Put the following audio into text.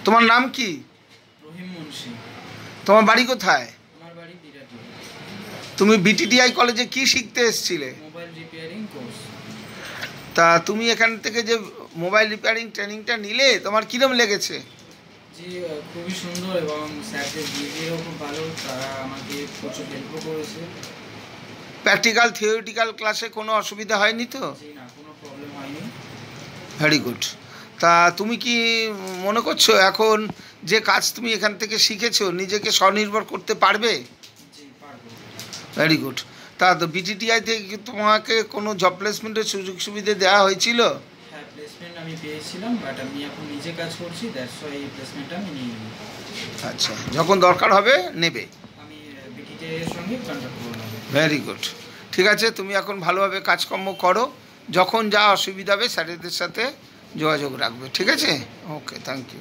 তোমার নাম কি? রহিম মুন্সি। তোমার বাড়ি কোথায়? আমার বাড়ি বিরাটি। তুমি বিটিটিআই কলেজে কি শিখতে এসেছিলে? Mobile repairing course. তা তুমি এখান থেকে যে মোবাইল রিপেয়ারিং ট্রেনিংটা নিলে তোমার কীরকম লেগেছে? জি, খুবই সুন্দর এবং স্যারদের বিহেভিয়ারও খুব ভালো। তারা আমাকে প্রচুর হেল্পও করেছে। প্র্যাকটিক্যাল থিওরিটিক্যাল ক্লাসে কোনো অসুবিধা হয়নি তো? জি না, কোনো প্রবলেম হয়নি। Very good. তা তুমি কি মনে করছো এখন যে কাজ তুমি এখান থেকে শিখেছো নিজেকে স্বনির্ভর করতে পারবে? জি, পারবো। Very good. তা তো বিটিটিআই থেকে তোমাকে কোনো জব প্লেসমেন্টের সুযোগ সুবিধা দেওয়া হয়েছিল? হ্যাঁ, প্লেসমেন্ট আমি পেয়েছিলাম, বাট আমি এখন নিজে কাজ করছি, দ্যাটস ওয়াই এই প্লেসমেন্টটা আমি নিয়ে নিই। আচ্ছা, যখন দরকার হবে নেবে। আমি বিটিটিআই এর সঙ্গে কন্ট্যাক্ট করে নেব। Very good. ঠিক আছে, তুমি এখন ভালোভাবে কাজকর্ম করো, যখন যা অসুবিধা হবে স্যারেদের সাথে যোগাযোগ রাখবে, ঠিক আছে? ওকে, থ্যাংক ইউ।